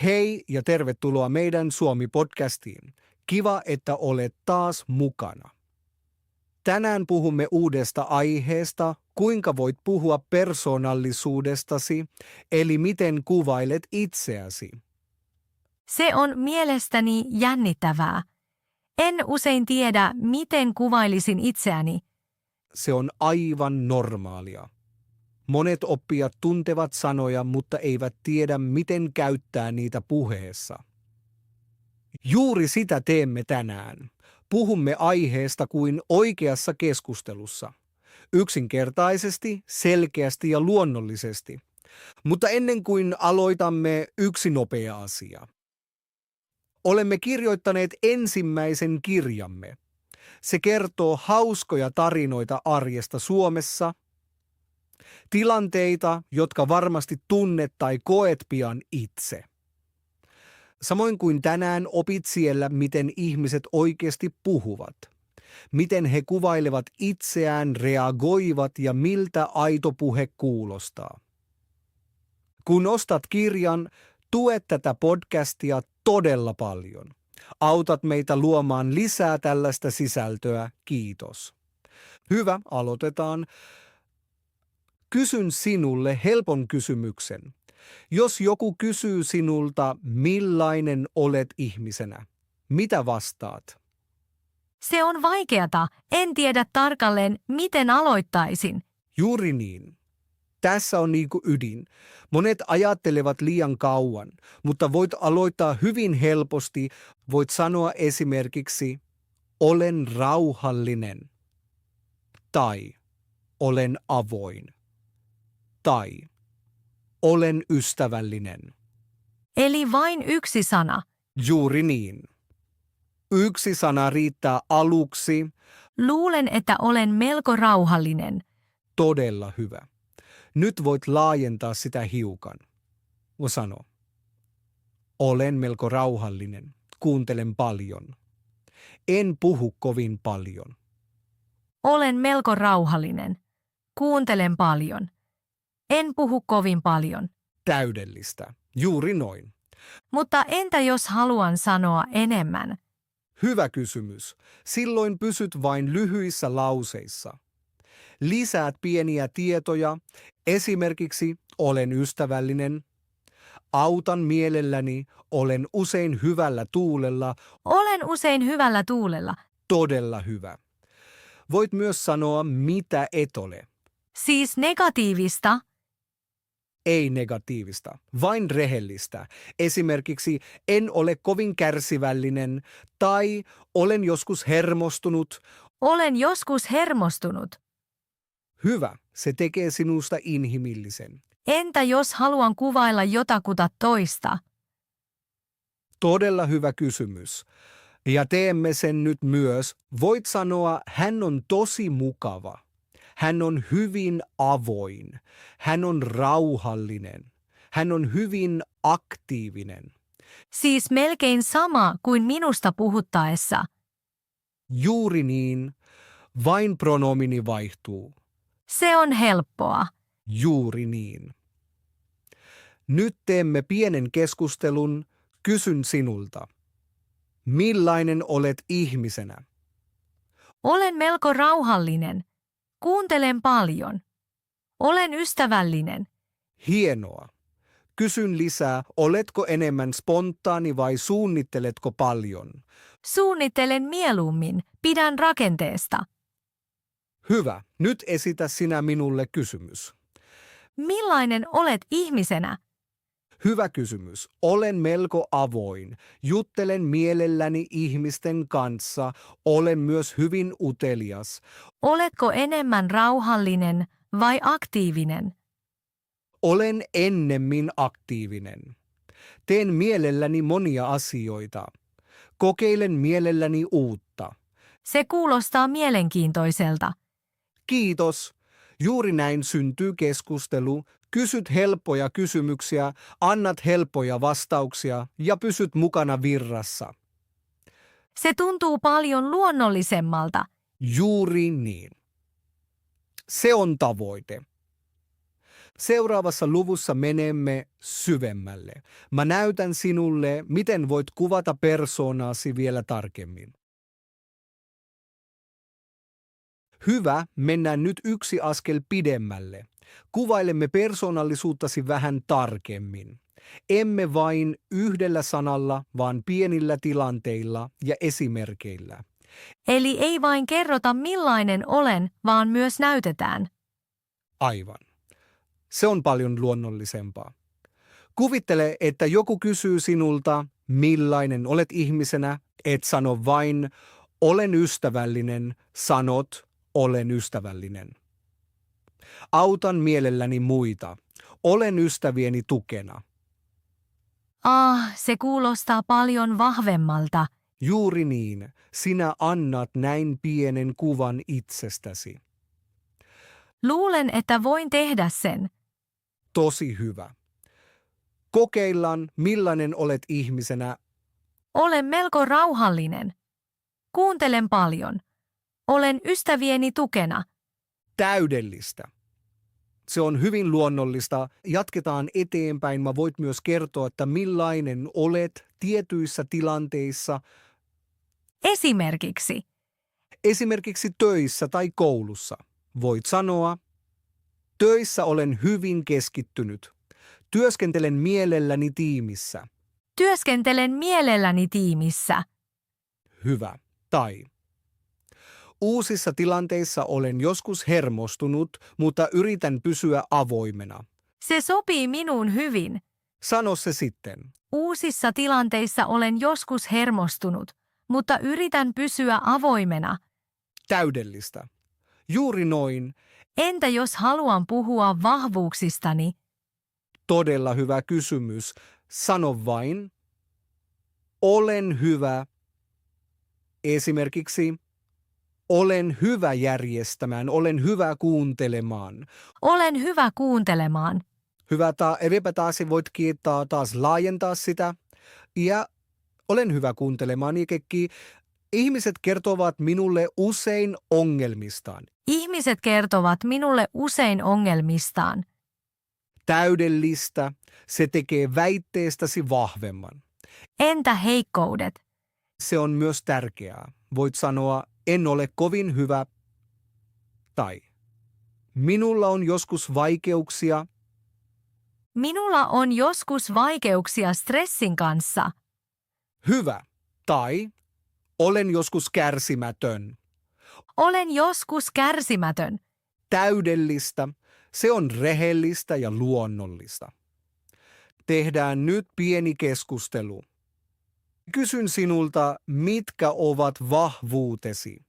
Hei ja tervetuloa meidän Suomi-podcastiin. Kiva, että olet taas mukana. Tänään puhumme uudesta aiheesta, kuinka voit puhua persoonallisuudestasi, eli miten kuvailet itseäsi. Se on mielestäni jännittävää. En usein tiedä, miten kuvailisin itseäni. Se on aivan normaalia. Monet oppijat tuntevat sanoja, mutta eivät tiedä, miten käyttää niitä puheessa. Juuri sitä teemme tänään. Puhumme aiheesta kuin oikeassa keskustelussa. Yksinkertaisesti, selkeästi ja luonnollisesti. Mutta ennen kuin aloitamme, yksi nopea asia. Olemme kirjoittaneet ensimmäisen kirjamme. Se kertoo hauskoja tarinoita arjesta Suomessa, tilanteita, jotka varmasti tunnet tai koet pian itse. Samoin kuin tänään opit siellä, miten ihmiset oikeasti puhuvat, miten he kuvailevat itseään, reagoivat ja miltä aito puhe kuulostaa. Kun ostat kirjan, tue tätä podcastia todella paljon. Autat meitä luomaan lisää tällaista sisältöä, kiitos. Hyvä, aloitetaan. Kysyn sinulle helpon kysymyksen. Jos joku kysyy sinulta, millainen olet ihmisenä, mitä vastaat? Se on vaikeata. En tiedä tarkalleen, miten aloittaisin. Juuri niin. Tässä on niinku ydin. Monet ajattelevat liian kauan, mutta voit aloittaa hyvin helposti. Voit sanoa esimerkiksi, olen rauhallinen, tai olen avoin, tai olen ystävällinen. Eli vain yksi sana. Juuri niin. Yksi sana riittää aluksi. Luulen, että olen melko rauhallinen. Todella hyvä. Nyt voit laajentaa sitä hiukan. Sano. Olen melko rauhallinen. Kuuntelen paljon. En puhu kovin paljon. Olen melko rauhallinen. Kuuntelen paljon. En puhu kovin paljon. Täydellistä. Juuri noin. Mutta entä jos haluan sanoa enemmän? Hyvä kysymys. Silloin pysyt vain lyhyissä lauseissa. Lisäät pieniä tietoja. Esimerkiksi olen ystävällinen. Autan mielelläni. Olen usein hyvällä tuulella. Olen usein hyvällä tuulella. Todella hyvä. Voit myös sanoa, mitä et ole. Siis negatiivista. Ei negatiivista, vain rehellistä. Esimerkiksi en ole kovin kärsivällinen tai olen joskus hermostunut. Olen joskus hermostunut. Hyvä, se tekee sinusta inhimillisen. Entä jos haluan kuvailla jotakuta toista? Todella hyvä kysymys. Ja teemme sen nyt myös. Voit sanoa, hän on tosi mukava. Hän on hyvin avoin. Hän on rauhallinen. Hän on hyvin aktiivinen. Siis melkein sama kuin minusta puhuttaessa. Juuri niin. Vain pronomini vaihtuu. Se on helppoa. Juuri niin. Nyt teemme pienen keskustelun. Kysyn sinulta. Millainen olet ihmisenä? Olen melko rauhallinen. Kuuntelen paljon. Olen ystävällinen. Hienoa. Kysyn lisää, oletko enemmän spontaani vai suunnitteletko paljon? Suunnittelen mieluummin. Pidän rakenteesta. Hyvä. Nyt esitä sinä minulle kysymys. Millainen olet ihmisenä? Hyvä kysymys. Olen melko avoin. Juttelen mielelläni ihmisten kanssa. Olen myös hyvin utelias. Oletko enemmän rauhallinen vai aktiivinen? Olen ennemmin aktiivinen. Teen mielelläni monia asioita. Kokeilen mielelläni uutta. Se kuulostaa mielenkiintoiselta. Kiitos. Juuri näin syntyy keskustelu. Kysyt helppoja kysymyksiä, annat helppoja vastauksia ja pysyt mukana virrassa. Se tuntuu paljon luonnollisemmalta. Juuri niin. Se on tavoite. Seuraavassa luvussa menemme syvemmälle. Mä näytän sinulle, miten voit kuvata persoonasi vielä tarkemmin. Hyvä, mennään nyt yksi askel pidemmälle. Kuvailemme persoonallisuuttasi vähän tarkemmin. Emme vain yhdellä sanalla, vaan pienillä tilanteilla ja esimerkeillä. Eli ei vain kerrota millainen olen, vaan myös näytetään. Aivan. Se on paljon luonnollisempaa. Kuvittele, että joku kysyy sinulta, millainen olet ihmisenä, et sano vain, olen ystävällinen, sanot, olen ystävällinen. Autan mielelläni muita. Olen ystävieni tukena. Se kuulostaa paljon vahvemmalta. Juuri niin, sinä annat näin pienen kuvan itsestäsi. Luulen, että voin tehdä sen. Tosi hyvä. Kokeillaan, millainen olet ihmisenä. Olen melko rauhallinen. Kuuntelen paljon. Olen ystävieni tukena. Täydellistä. Se on hyvin luonnollista. Jatketaan eteenpäin. Mä voit myös kertoa, että millainen olet tietyissä tilanteissa. Esimerkiksi Töissä tai koulussa. Voit sanoa, töissä olen hyvin keskittynyt. Työskentelen mielelläni tiimissä. työskentelen mielelläni tiimissä. Hyvä. Tai uusissa tilanteissa olen joskus hermostunut, mutta yritän pysyä avoimena. Se sopii minuun hyvin. Sano se sitten. Uusissa tilanteissa olen joskus hermostunut, mutta yritän pysyä avoimena. Täydellistä. Juuri noin. Entä jos haluan puhua vahvuuksistani? Todella hyvä kysymys. Sano vain, olen hyvä. Esimerkiksi, olen hyvä järjestämään, olen hyvä kuuntelemaan. Olen hyvä kuuntelemaan. Hyvä, taas voit kiittää taas laajentaa sitä. Ja olen hyvä kuuntelemaan. Ihmiset kertovat minulle usein ongelmistaan. Ihmiset kertovat minulle usein ongelmistaan. Täydellistä. Se tekee väitteestäsi vahvemman. Entä heikkoudet? Se on myös tärkeää. Voit sanoa, en ole kovin hyvä. Tai minulla on joskus vaikeuksia. Minulla on joskus vaikeuksia stressin kanssa. Hyvä. Tai olen joskus kärsimätön. Olen joskus kärsimätön. Täydellistä. Se on rehellistä ja luonnollista. Tehdään nyt pieni keskustelu. Kysyn sinulta, mitkä ovat vahvuutesi?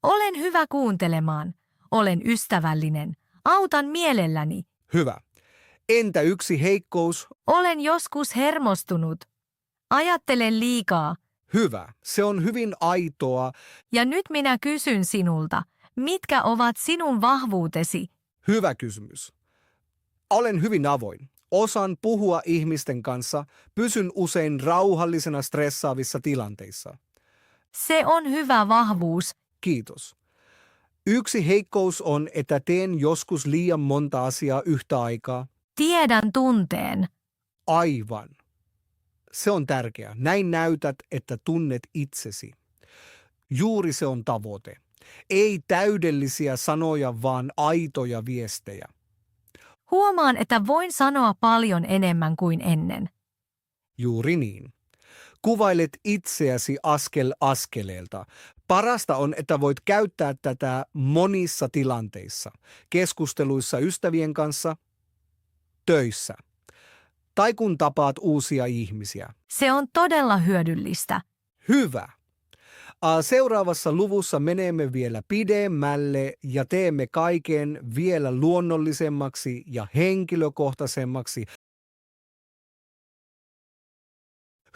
Olen hyvä kuuntelemaan. Olen ystävällinen. Autan mielelläni. Hyvä. Entä yksi heikkous? Olen joskus hermostunut. Ajattelen liikaa. Hyvä. Se on hyvin aitoa. Ja nyt minä kysyn sinulta, mitkä ovat sinun vahvuutesi? Hyvä kysymys. Olen hyvin avoin. Osaan puhua ihmisten kanssa. Pysyn usein rauhallisena stressaavissa tilanteissa. Se on hyvä vahvuus. Kiitos. Yksi heikkous on, että teen joskus liian monta asiaa yhtä aikaa. Tiedän tunteen. Aivan. Se on tärkeää. Näin näytät, että tunnet itsesi. Juuri se on tavoite. Ei täydellisiä sanoja, vaan aitoja viestejä. Huomaan, että voin sanoa paljon enemmän kuin ennen. Juuri niin. Kuvailet itseäsi askel askeleelta. Parasta on, että voit käyttää tätä monissa tilanteissa. Keskusteluissa ystävien kanssa, töissä tai kun tapaat uusia ihmisiä. Se on todella hyödyllistä. Hyvä. Seuraavassa luvussa menemme vielä pidemmälle ja teemme kaiken vielä luonnollisemmaksi ja henkilökohtaisemmaksi.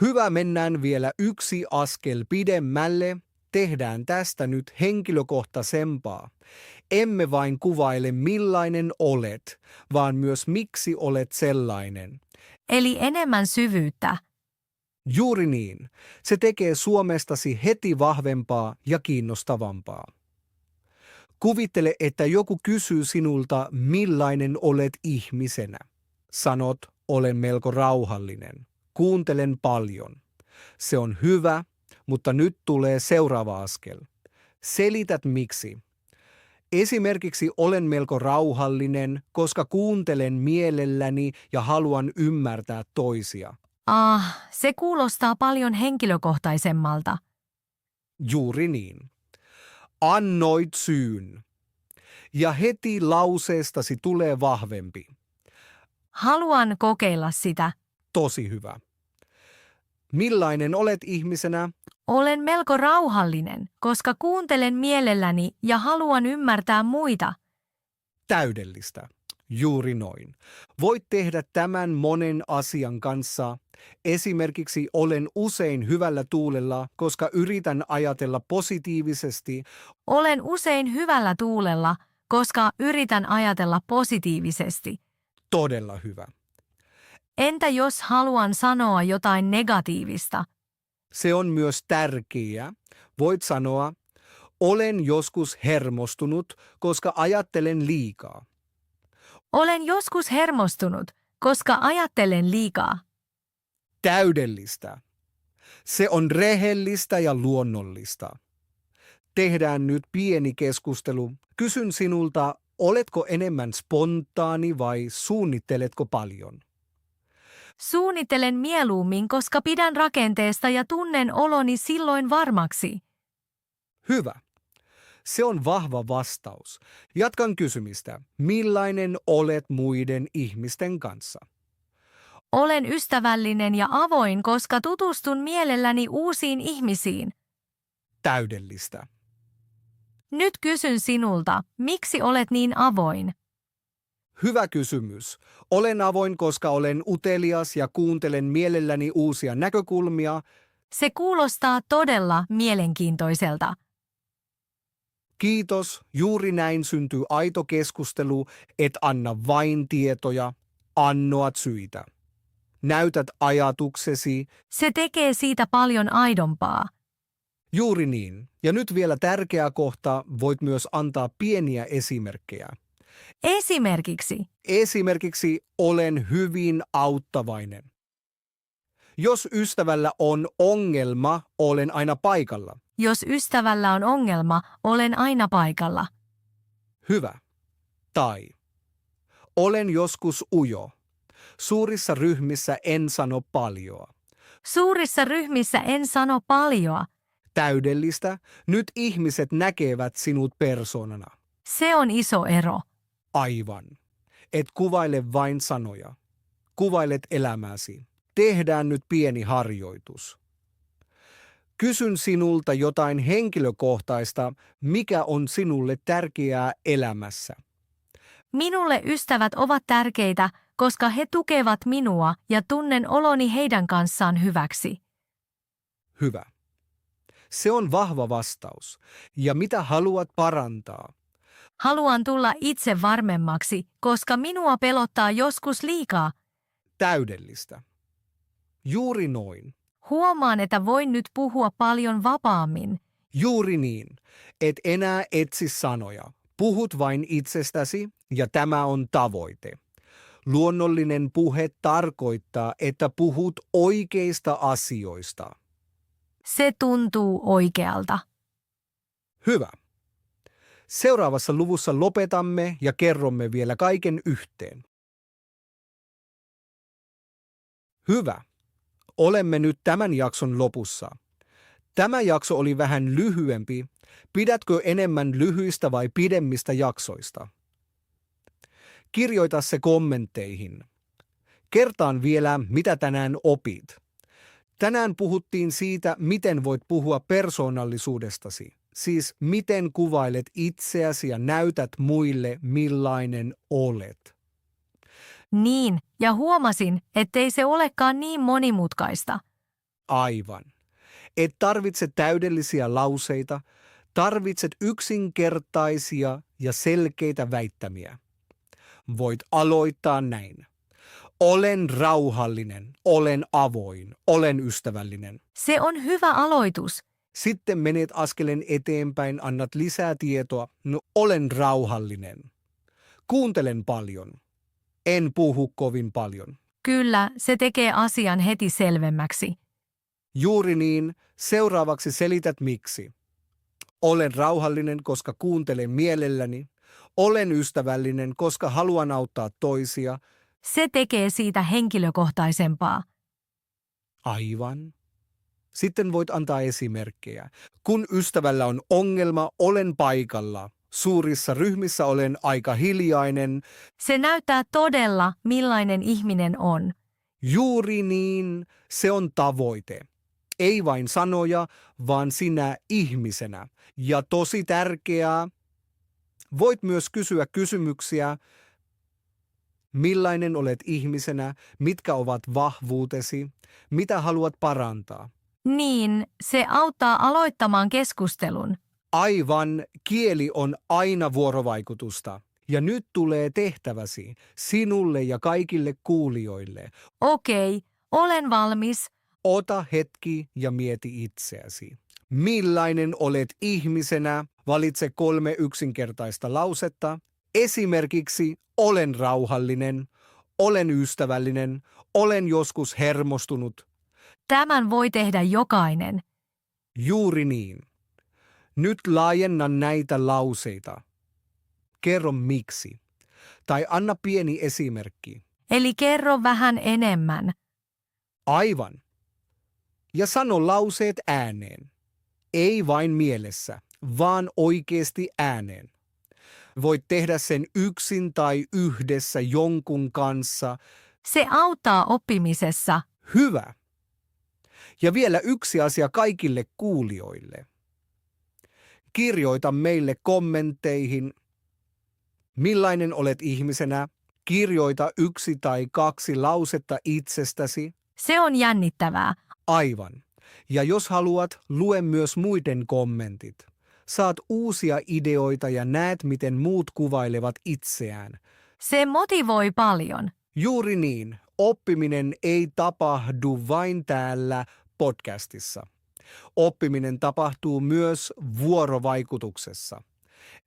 Hyvä, mennään vielä yksi askel pidemmälle. Tehdään tästä nyt henkilökohtaisempaa. Emme vain kuvaile millainen olet, vaan myös miksi olet sellainen. Eli enemmän syvyyttä. Juuri niin. Se tekee Suomestasi heti vahvempaa ja kiinnostavampaa. Kuvittele, että joku kysyy sinulta, millainen olet ihmisenä. Sanot, olen melko rauhallinen. Kuuntelen paljon. Se on hyvä, mutta nyt tulee seuraava askel. Selität miksi. Esimerkiksi olen melko rauhallinen, koska kuuntelen mielelläni ja haluan ymmärtää toisia. Se kuulostaa paljon henkilökohtaisemmalta. Juuri niin. Annoit syyn. Ja heti lauseestasi tulee vahvempi. Haluan kokeilla sitä. Tosi hyvä. Millainen olet ihmisenä? Olen melko rauhallinen, koska kuuntelen mielelläni ja haluan ymmärtää muita. Täydellistä. Juuri noin. Voit tehdä tämän monen asian kanssa. Esimerkiksi olen usein hyvällä tuulella, koska yritän ajatella positiivisesti. Olen usein hyvällä tuulella, koska yritän ajatella positiivisesti. Todella hyvä. Entä jos haluan sanoa jotain negatiivista? Se on myös tärkeää. Voit sanoa, olen joskus hermostunut, koska ajattelen liikaa. Olen joskus hermostunut, koska ajattelen liikaa. Täydellistä. Se on rehellistä ja luonnollista. Tehdään nyt pieni keskustelu. Kysyn sinulta, oletko enemmän spontaani vai suunnitteletko paljon? Suunnittelen mieluummin, koska pidän rakenteesta ja tunnen oloni silloin varmaksi. Hyvä. Se on vahva vastaus. Jatkan kysymistä. Millainen olet muiden ihmisten kanssa? Olen ystävällinen ja avoin, koska tutustun mielelläni uusiin ihmisiin. Täydellistä. Nyt kysyn sinulta, miksi olet niin avoin? Hyvä kysymys. Olen avoin, koska olen utelias ja kuuntelen mielelläni uusia näkökulmia. Se kuulostaa todella mielenkiintoiselta. Kiitos, juuri näin syntyy aito keskustelu, et anna vain tietoja, annoat syitä. Näytät ajatuksesi. Se tekee siitä paljon aidompaa. Juuri niin. Ja nyt vielä tärkeä kohta, voit myös antaa pieniä esimerkkejä. Esimerkiksi, olen hyvin auttavainen. Jos ystävällä on ongelma, olen aina paikalla. jos ystävällä on ongelma, olen aina paikalla. Hyvä. Tai olen joskus ujo. Suurissa ryhmissä en sano paljoa. Suurissa ryhmissä en sano paljoa. Täydellistä. Nyt ihmiset näkevät sinut persoonana. Se on iso ero. Aivan. Et kuvaile vain sanoja. Kuvailet elämäsi. Tehdään nyt pieni harjoitus. Kysyn sinulta jotain henkilökohtaista, mikä on sinulle tärkeää elämässä. Minulle ystävät ovat tärkeitä, koska he tukevat minua ja tunnen oloni heidän kanssaan hyväksi. Hyvä. Se on vahva vastaus. Ja mitä haluat parantaa? Haluan tulla itse varmemmaksi, koska minua pelottaa joskus liikaa. Täydellistä. Juuri noin. Huomaan, että voin nyt puhua paljon vapaammin. Juuri niin. Et enää etsi sanoja. Puhut vain itsestäsi ja tämä on tavoite. Luonnollinen puhe tarkoittaa, että puhut oikeista asioista. Se tuntuu oikealta. Hyvä. Seuraavassa luvussa lopetamme ja kerromme vielä kaiken yhteen. Hyvä. Olemme nyt tämän jakson lopussa. Tämä jakso oli vähän lyhyempi. Pidätkö enemmän lyhyistä vai pidemmistä jaksoista? Kirjoita se kommentteihin. Kertaan vielä, mitä tänään opit. Tänään puhuttiin siitä, miten voit puhua persoonallisuudestasi. Siis miten kuvailet itseäsi ja näytät muille, millainen olet. Niin, ja huomasin, ettei se olekaan niin monimutkaista. Aivan. Et tarvitse täydellisiä lauseita, tarvitset yksinkertaisia ja selkeitä väittämiä. Voit aloittaa näin. Olen rauhallinen, olen avoin, olen ystävällinen. Se on hyvä aloitus. Sitten menet askeleen eteenpäin, annat lisää tietoa. No, olen rauhallinen. Kuuntelen paljon. En puhu kovin paljon. Kyllä, se tekee asian heti selvemmäksi. Juuri niin, seuraavaksi selität miksi. Olen rauhallinen, koska kuuntelen mielelläni. Olen ystävällinen, koska haluan auttaa toisia. Se tekee siitä henkilökohtaisempaa. Aivan. Sitten voit antaa esimerkkejä. Kun ystävällä on ongelma, olen paikalla. Suurissa ryhmissä olen aika hiljainen. Se näyttää todella, millainen ihminen on. Juuri niin, se on tavoite. Ei vain sanoja, vaan sinä ihmisenä. Ja tosi tärkeää, voit myös kysyä kysymyksiä. Millainen olet ihmisenä? Mitkä ovat vahvuutesi? Mitä haluat parantaa? Niin, se auttaa aloittamaan keskustelun. Aivan, kieli on aina vuorovaikutusta. Ja nyt tulee tehtäväsi sinulle ja kaikille kuulijoille. Okei, olen valmis. Ota hetki ja mieti itseäsi. Millainen olet ihmisenä? Valitse 3 yksinkertaista lausetta. Esimerkiksi olen rauhallinen, olen ystävällinen, olen joskus hermostunut. Tämän voi tehdä jokainen. Juuri niin. Nyt laajenna näitä lauseita. Kerro miksi. Tai anna pieni esimerkki. Eli kerro vähän enemmän. Aivan. Ja sano lauseet ääneen. Ei vain mielessä, vaan oikeasti ääneen. Voit tehdä sen yksin tai yhdessä jonkun kanssa. Se auttaa oppimisessa. Hyvä. Ja vielä yksi asia kaikille kuulijoille. Kirjoita meille kommentteihin. Millainen olet ihmisenä? Kirjoita 1 tai 2 lausetta itsestäsi. Se on jännittävää. Aivan. Ja jos haluat, lue myös muiden kommentit. Saat uusia ideoita ja näet, miten muut kuvailevat itseään. Se motivoi paljon. Juuri niin. Oppiminen ei tapahdu vain täällä podcastissa. Oppiminen tapahtuu myös vuorovaikutuksessa.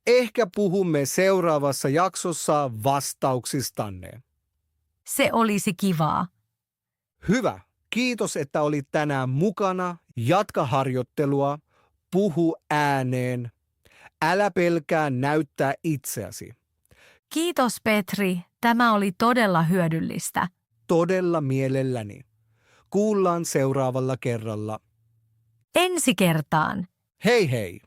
Ehkä puhumme seuraavassa jaksossa vastauksistanne. Se olisi kivaa. Hyvä. Kiitos, että olit tänään mukana. Jatka harjoittelua. Puhu ääneen. Älä pelkää näyttää itseäsi. Kiitos Petri, tämä oli todella hyödyllistä. Todella mielelläni. Kuullaan seuraavalla kerralla. Ensi kertaan. Hei hei!